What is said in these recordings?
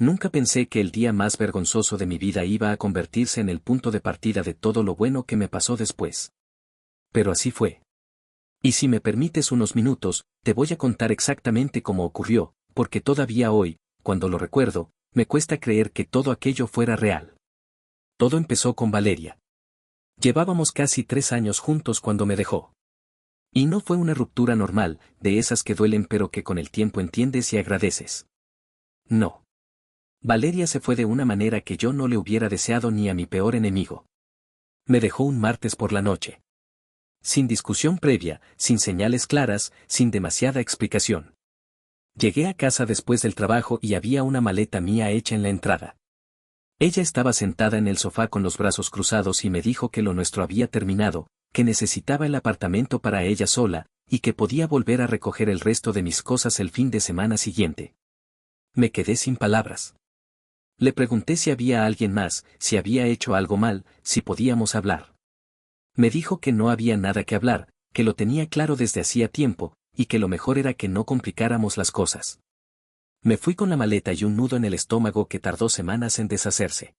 Nunca pensé que el día más vergonzoso de mi vida iba a convertirse en el punto de partida de todo lo bueno que me pasó después. Pero así fue. Y si me permites unos minutos, te voy a contar exactamente cómo ocurrió, porque todavía hoy, cuando lo recuerdo, me cuesta creer que todo aquello fuera real. Todo empezó con Valeria. Llevábamos casi 3 años juntos cuando me dejó. Y no fue una ruptura normal, de esas que duelen pero que con el tiempo entiendes y agradeces. No. Valeria se fue de una manera que yo no le hubiera deseado ni a mi peor enemigo. Me dejó un martes por la noche. Sin discusión previa, sin señales claras, sin demasiada explicación. Llegué a casa después del trabajo y había una maleta mía hecha en la entrada. Ella estaba sentada en el sofá con los brazos cruzados y me dijo que lo nuestro había terminado, que necesitaba el apartamento para ella sola, y que podía volver a recoger el resto de mis cosas el fin de semana siguiente. Me quedé sin palabras. Le pregunté si había alguien más, si había hecho algo mal, si podíamos hablar. Me dijo que no había nada que hablar, que lo tenía claro desde hacía tiempo, y que lo mejor era que no complicáramos las cosas. Me fui con la maleta y un nudo en el estómago que tardó semanas en deshacerse.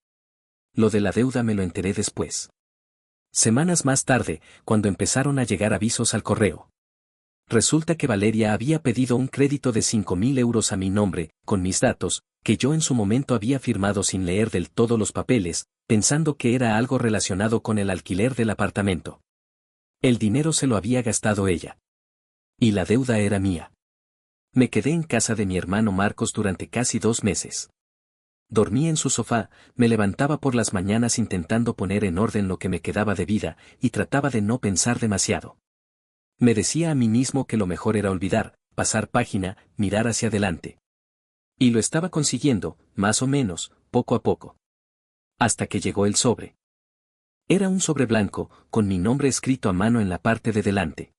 Lo de la deuda me lo enteré después. Semanas más tarde, cuando empezaron a llegar avisos al correo. Resulta que Valeria había pedido un crédito de 5.000 euros a mi nombre, con mis datos, que yo en su momento había firmado sin leer del todo los papeles, pensando que era algo relacionado con el alquiler del apartamento. El dinero se lo había gastado ella. Y la deuda era mía. Me quedé en casa de mi hermano Marcos durante casi 2 meses. Dormí en su sofá, me levantaba por las mañanas intentando poner en orden lo que me quedaba de vida, y trataba de no pensar demasiado. Me decía a mí mismo que lo mejor era olvidar, pasar página, mirar hacia adelante. Y lo estaba consiguiendo, más o menos, poco a poco. Hasta que llegó el sobre. Era un sobre blanco, con mi nombre escrito a mano en la parte de delante.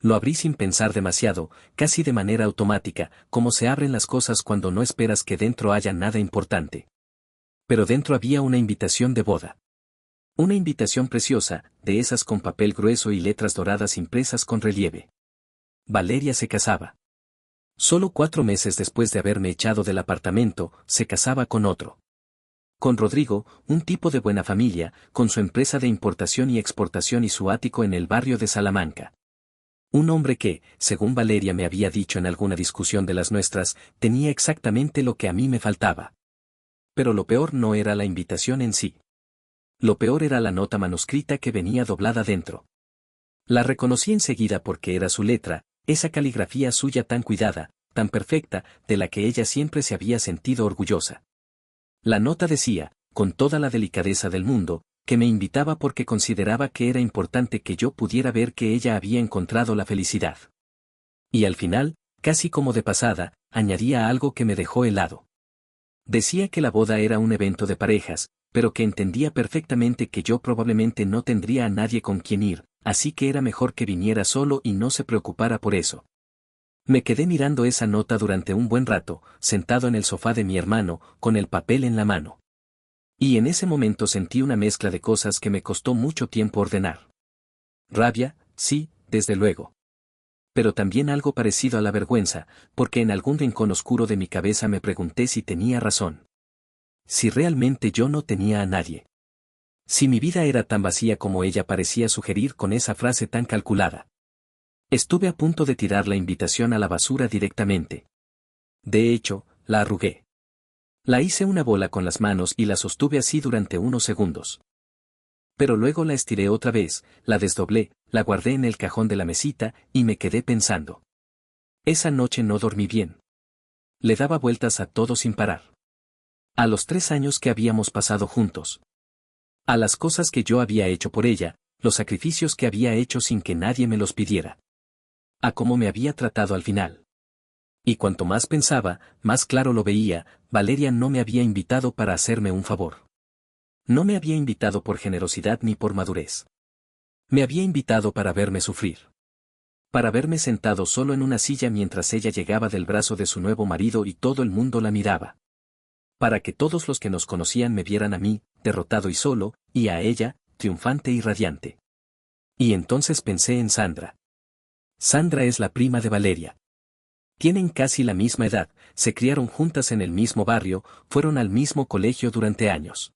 Lo abrí sin pensar demasiado, casi de manera automática, como se abren las cosas cuando no esperas que dentro haya nada importante. Pero dentro había una invitación de boda. Una invitación preciosa, de esas con papel grueso y letras doradas impresas con relieve. Valeria se casaba. Solo 4 meses después de haberme echado del apartamento, se casaba con otro. Con Rodrigo, un tipo de buena familia, con su empresa de importación y exportación y su ático en el barrio de Salamanca. Un hombre que, según Valeria me había dicho en alguna discusión de las nuestras, tenía exactamente lo que a mí me faltaba. Pero lo peor no era la invitación en sí. Lo peor era la nota manuscrita que venía doblada dentro. La reconocí enseguida porque era su letra, esa caligrafía suya tan cuidada, tan perfecta, de la que ella siempre se había sentido orgullosa. La nota decía, con toda la delicadeza del mundo, que me invitaba porque consideraba que era importante que yo pudiera ver que ella había encontrado la felicidad. Y al final, casi como de pasada, añadía algo que me dejó helado. Decía que la boda era un evento de parejas, pero que entendía perfectamente que yo probablemente no tendría a nadie con quien ir, así que era mejor que viniera solo y no se preocupara por eso. Me quedé mirando esa nota durante un buen rato, sentado en el sofá de mi hermano, con el papel en la mano. Y en ese momento sentí una mezcla de cosas que me costó mucho tiempo ordenar. Rabia, sí, desde luego. Pero también algo parecido a la vergüenza, porque en algún rincón oscuro de mi cabeza me pregunté si tenía razón. Si realmente yo no tenía a nadie. Si mi vida era tan vacía como ella parecía sugerir con esa frase tan calculada. Estuve a punto de tirar la invitación a la basura directamente. De hecho, la arrugué. La hice una bola con las manos y la sostuve así durante unos segundos. Pero luego la estiré otra vez, la desdoblé, la guardé en el cajón de la mesita y me quedé pensando. Esa noche no dormí bien. Le daba vueltas a todo sin parar. A los 3 años que habíamos pasado juntos. A las cosas que yo había hecho por ella, los sacrificios que había hecho sin que nadie me los pidiera. A cómo me había tratado al final. Y cuanto más pensaba, más claro lo veía, Valeria no me había invitado para hacerme un favor. No me había invitado por generosidad ni por madurez. Me había invitado para verme sufrir. Para verme sentado solo en una silla mientras ella llegaba del brazo de su nuevo marido y todo el mundo la miraba. Para que todos los que nos conocían me vieran a mí, derrotado y solo, y a ella, triunfante y radiante. Y entonces pensé en Sandra. Sandra es la prima de Valeria. Tienen casi la misma edad, se criaron juntas en el mismo barrio, fueron al mismo colegio durante años.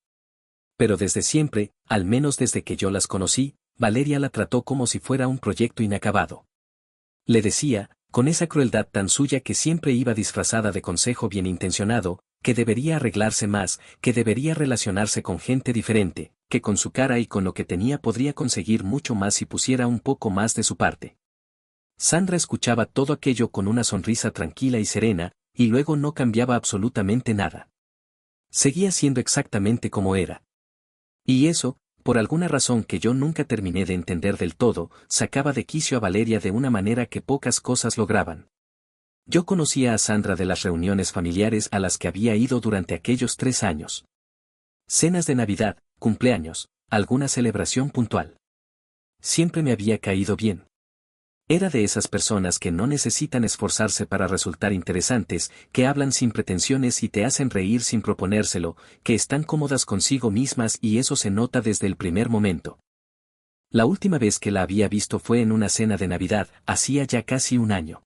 Pero desde siempre, al menos desde que yo las conocí, Valeria la trató como si fuera un proyecto inacabado. Le decía, con esa crueldad tan suya que siempre iba disfrazada de consejo bien intencionado, que debería arreglarse más, que debería relacionarse con gente diferente, que con su cara y con lo que tenía podría conseguir mucho más si pusiera un poco más de su parte. Sandra escuchaba todo aquello con una sonrisa tranquila y serena, y luego no cambiaba absolutamente nada. Seguía siendo exactamente como era. Y eso, por alguna razón que yo nunca terminé de entender del todo, sacaba de quicio a Valeria de una manera que pocas cosas lograban. Yo conocía a Sandra de las reuniones familiares a las que había ido durante aquellos 3 años. Cenas de Navidad, cumpleaños, alguna celebración puntual. Siempre me había caído bien. Era de esas personas que no necesitan esforzarse para resultar interesantes, que hablan sin pretensiones y te hacen reír sin proponérselo, que están cómodas consigo mismas y eso se nota desde el primer momento. La última vez que la había visto fue en una cena de Navidad, hacía ya casi un año.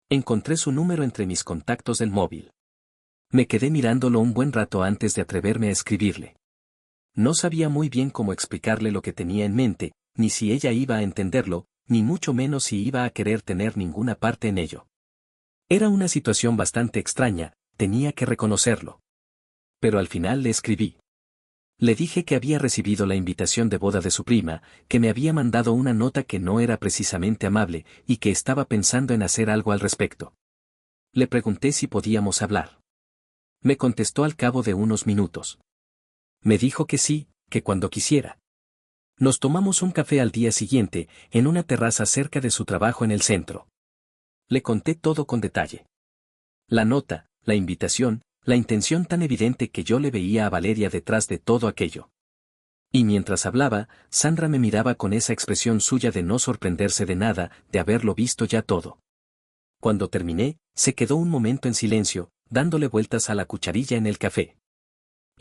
Encontré su número entre mis contactos del móvil. Me quedé mirándolo un buen rato antes de atreverme a escribirle. No sabía muy bien cómo explicarle lo que tenía en mente, ni si ella iba a entenderlo, ni mucho menos si iba a querer tener ninguna parte en ello. Era una situación bastante extraña, tenía que reconocerlo. Pero al final le escribí. Le dije que había recibido la invitación de boda de su prima, que me había mandado una nota que no era precisamente amable, y que estaba pensando en hacer algo al respecto. Le pregunté si podíamos hablar. Me contestó al cabo de unos minutos. Me dijo que sí, que cuando quisiera. Nos tomamos un café al día siguiente, en una terraza cerca de su trabajo en el centro. Le conté todo con detalle. La nota, la invitación, la intención tan evidente que yo le veía a Valeria detrás de todo aquello. Y mientras hablaba, Sandra me miraba con esa expresión suya de no sorprenderse de nada, de haberlo visto ya todo. Cuando terminé, se quedó un momento en silencio, dándole vueltas a la cucharilla en el café.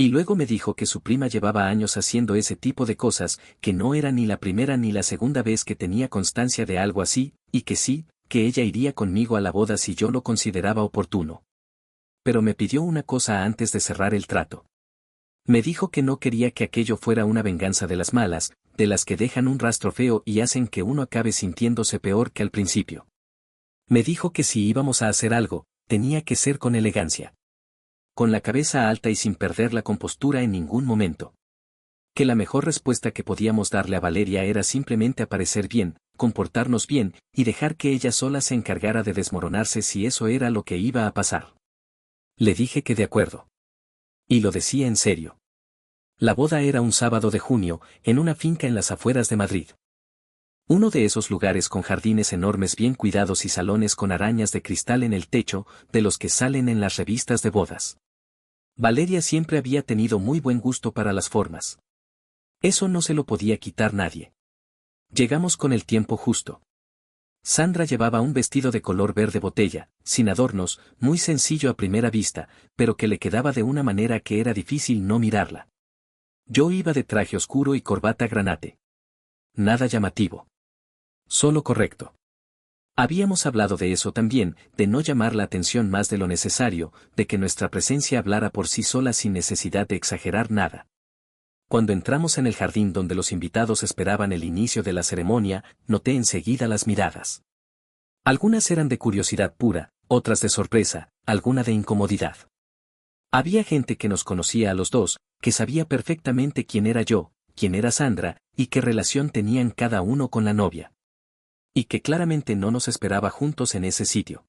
Y luego me dijo que su prima llevaba años haciendo ese tipo de cosas, que no era ni la primera ni la segunda vez que tenía constancia de algo así, y que sí, que ella iría conmigo a la boda si yo lo consideraba oportuno. Pero me pidió una cosa antes de cerrar el trato. Me dijo que no quería que aquello fuera una venganza de las malas, de las que dejan un rastro feo y hacen que uno acabe sintiéndose peor que al principio. Me dijo que si íbamos a hacer algo, tenía que ser con elegancia. Con la cabeza alta y sin perder la compostura en ningún momento. Que la mejor respuesta que podíamos darle a Valeria era simplemente aparecer bien, comportarnos bien, y dejar que ella sola se encargara de desmoronarse si eso era lo que iba a pasar. Le dije que de acuerdo. Y lo decía en serio. La boda era un sábado de junio, en una finca en las afueras de Madrid. Uno de esos lugares con jardines enormes bien cuidados y salones con arañas de cristal en el techo, de los que salen en las revistas de bodas. Valeria siempre había tenido muy buen gusto para las formas. Eso no se lo podía quitar nadie. Llegamos con el tiempo justo. Sandra llevaba un vestido de color verde botella, sin adornos, muy sencillo a primera vista, pero que le quedaba de una manera que era difícil no mirarla. Yo iba de traje oscuro y corbata granate. Nada llamativo. Solo correcto. Habíamos hablado de eso también, de no llamar la atención más de lo necesario, de que nuestra presencia hablara por sí sola sin necesidad de exagerar nada. Cuando entramos en el jardín donde los invitados esperaban el inicio de la ceremonia, noté enseguida las miradas. Algunas eran de curiosidad pura, otras de sorpresa, alguna de incomodidad. Había gente que nos conocía a los dos, que sabía perfectamente quién era yo, quién era Sandra, y qué relación tenían cada uno con la novia. Y que claramente no nos esperaba juntos en ese sitio.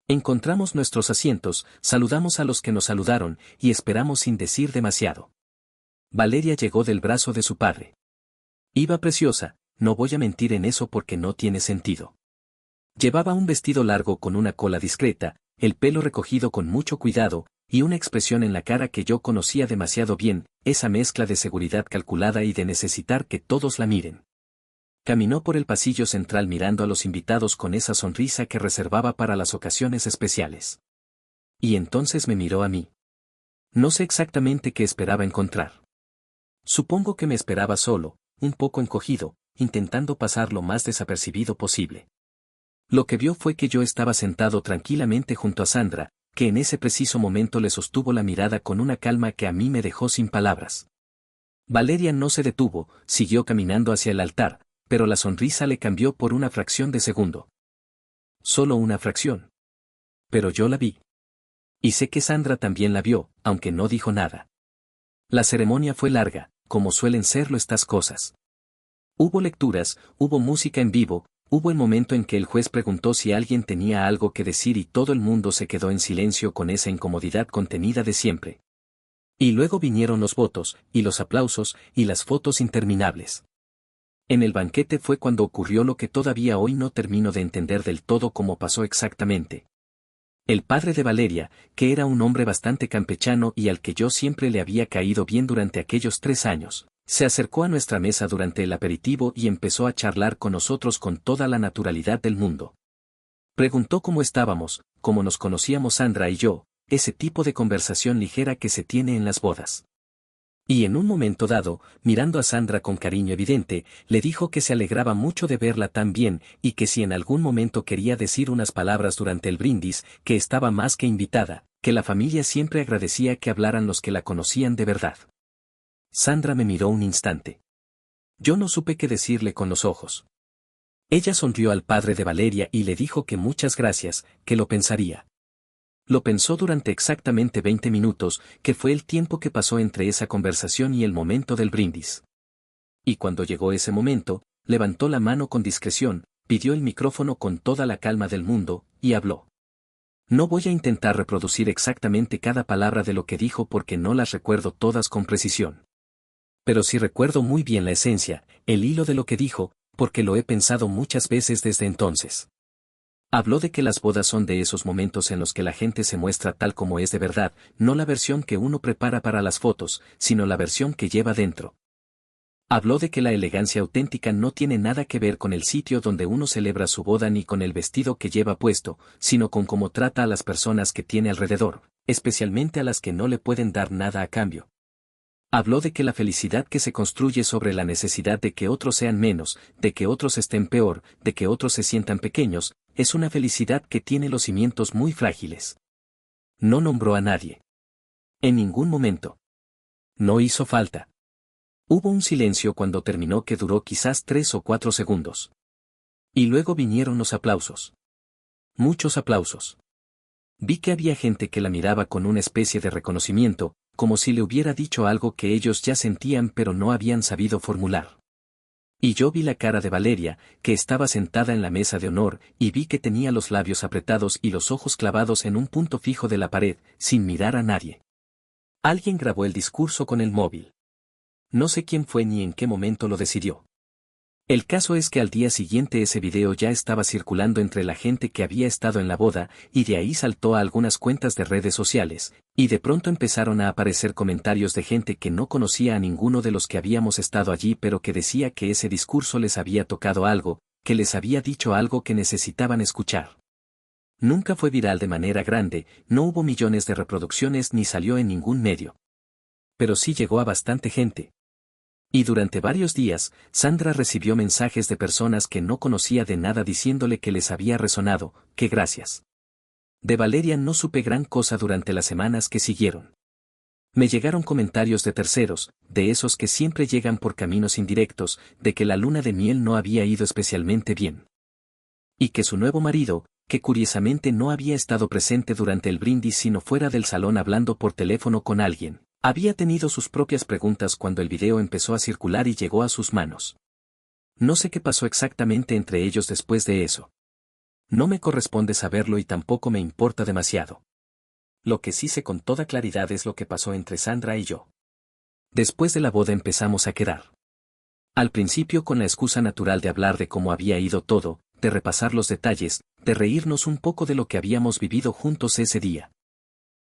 Encontramos nuestros asientos, saludamos a los que nos saludaron, y esperamos sin decir demasiado. Valeria llegó del brazo de su padre. Iba preciosa, no voy a mentir en eso porque no tiene sentido. Llevaba un vestido largo con una cola discreta, el pelo recogido con mucho cuidado, y una expresión en la cara que yo conocía demasiado bien, esa mezcla de seguridad calculada y de necesitar que todos la miren. Caminó por el pasillo central mirando a los invitados con esa sonrisa que reservaba para las ocasiones especiales. Y entonces me miró a mí. No sé exactamente qué esperaba encontrar. Supongo que me esperaba solo, un poco encogido, intentando pasar lo más desapercibido posible. Lo que vio fue que yo estaba sentado tranquilamente junto a Sandra, que en ese preciso momento le sostuvo la mirada con una calma que a mí me dejó sin palabras. Valeria no se detuvo, siguió caminando hacia el altar, pero la sonrisa le cambió por una fracción de segundo. Solo una fracción. Pero yo la vi. Y sé que Sandra también la vio, aunque no dijo nada. La ceremonia fue larga, como suelen serlo estas cosas. Hubo lecturas, hubo música en vivo, hubo el momento en que el juez preguntó si alguien tenía algo que decir y todo el mundo se quedó en silencio con esa incomodidad contenida de siempre. Y luego vinieron los votos, y los aplausos, y las fotos interminables. En el banquete fue cuando ocurrió lo que todavía hoy no termino de entender del todo cómo pasó exactamente. El padre de Valeria, que era un hombre bastante campechano y al que yo siempre le había caído bien durante aquellos 3 años, se acercó a nuestra mesa durante el aperitivo y empezó a charlar con nosotros con toda la naturalidad del mundo. Preguntó cómo estábamos, cómo nos conocíamos Sandra y yo, ese tipo de conversación ligera que se tiene en las bodas. Y en un momento dado, mirando a Sandra con cariño evidente, le dijo que se alegraba mucho de verla tan bien, y que si en algún momento quería decir unas palabras durante el brindis, que estaba más que invitada, que la familia siempre agradecía que hablaran los que la conocían de verdad. Sandra me miró un instante. Yo no supe qué decirle con los ojos. Ella sonrió al padre de Valeria y le dijo que muchas gracias, que lo pensaría. Lo pensó durante exactamente 20 minutos, que fue el tiempo que pasó entre esa conversación y el momento del brindis. Y cuando llegó ese momento, levantó la mano con discreción, pidió el micrófono con toda la calma del mundo, y habló. No voy a intentar reproducir exactamente cada palabra de lo que dijo porque no las recuerdo todas con precisión. Pero sí recuerdo muy bien la esencia, el hilo de lo que dijo, porque lo he pensado muchas veces desde entonces. Habló de que las bodas son de esos momentos en los que la gente se muestra tal como es de verdad, no la versión que uno prepara para las fotos, sino la versión que lleva dentro. Habló de que la elegancia auténtica no tiene nada que ver con el sitio donde uno celebra su boda ni con el vestido que lleva puesto, sino con cómo trata a las personas que tiene alrededor, especialmente a las que no le pueden dar nada a cambio. Habló de que la felicidad que se construye sobre la necesidad de que otros sean menos, de que otros estén peor, de que otros se sientan pequeños, es una felicidad que tiene los cimientos muy frágiles. No nombró a nadie. En ningún momento. No hizo falta. Hubo un silencio cuando terminó que duró quizás 3 o 4 segundos. Y luego vinieron los aplausos. Muchos aplausos. Vi que había gente que la miraba con una especie de reconocimiento, como si le hubiera dicho algo que ellos ya sentían pero no habían sabido formular. Y yo vi la cara de Valeria, que estaba sentada en la mesa de honor, y vi que tenía los labios apretados y los ojos clavados en un punto fijo de la pared, sin mirar a nadie. Alguien grabó el discurso con el móvil. No sé quién fue ni en qué momento lo decidió. El caso es que al día siguiente ese video ya estaba circulando entre la gente que había estado en la boda, y de ahí saltó a algunas cuentas de redes sociales, y de pronto empezaron a aparecer comentarios de gente que no conocía a ninguno de los que habíamos estado allí pero que decía que ese discurso les había tocado algo, que les había dicho algo que necesitaban escuchar. Nunca fue viral de manera grande, no hubo millones de reproducciones ni salió en ningún medio. Pero sí llegó a bastante gente. Y durante varios días, Sandra recibió mensajes de personas que no conocía de nada diciéndole que les había resonado, que gracias. De Valeria no supe gran cosa durante las semanas que siguieron. Me llegaron comentarios de terceros, de esos que siempre llegan por caminos indirectos, de que la luna de miel no había ido especialmente bien. Y que su nuevo marido, que curiosamente no había estado presente durante el brindis sino fuera del salón hablando por teléfono con alguien, había tenido sus propias preguntas cuando el video empezó a circular y llegó a sus manos. No sé qué pasó exactamente entre ellos después de eso. No me corresponde saberlo y tampoco me importa demasiado. Lo que sí sé con toda claridad es lo que pasó entre Sandra y yo. Después de la boda empezamos a quedar. Al principio con la excusa natural de hablar de cómo había ido todo, de repasar los detalles, de reírnos un poco de lo que habíamos vivido juntos ese día.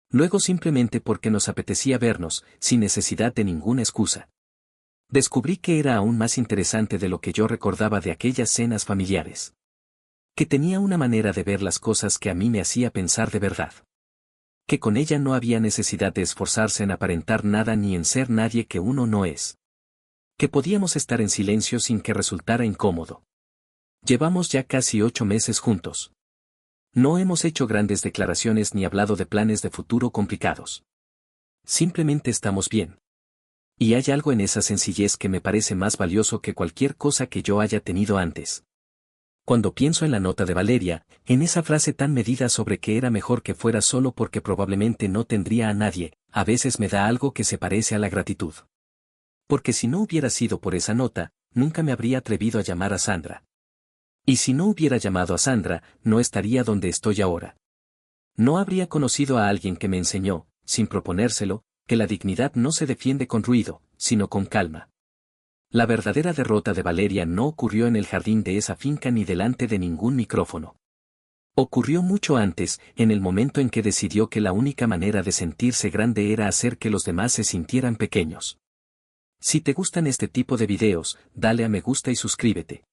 Luego simplemente porque nos apetecía vernos, sin necesidad de ninguna excusa. Descubrí que era aún más interesante de lo que yo recordaba de aquellas cenas familiares. Que tenía una manera de ver las cosas que a mí me hacía pensar de verdad. Que con ella no había necesidad de esforzarse en aparentar nada ni en ser nadie que uno no es. Que podíamos estar en silencio sin que resultara incómodo. Llevamos ya casi 8 meses juntos. No hemos hecho grandes declaraciones ni hablado de planes de futuro complicados. Simplemente estamos bien. Y hay algo en esa sencillez que me parece más valioso que cualquier cosa que yo haya tenido antes. Cuando pienso en la nota de Valeria, en esa frase tan medida sobre que era mejor que fuera solo porque probablemente no tendría a nadie, a veces me da algo que se parece a la gratitud. Porque si no hubiera sido por esa nota, nunca me habría atrevido a llamar a Sandra. Y si no hubiera llamado a Sandra, no estaría donde estoy ahora. No habría conocido a alguien que me enseñó, sin proponérselo, que la dignidad no se defiende con ruido, sino con calma. La verdadera derrota de Valeria no ocurrió en el jardín de esa finca ni delante de ningún micrófono. Ocurrió mucho antes, en el momento en que decidió que la única manera de sentirse grande era hacer que los demás se sintieran pequeños. Si te gustan este tipo de videos, dale a me gusta y suscríbete.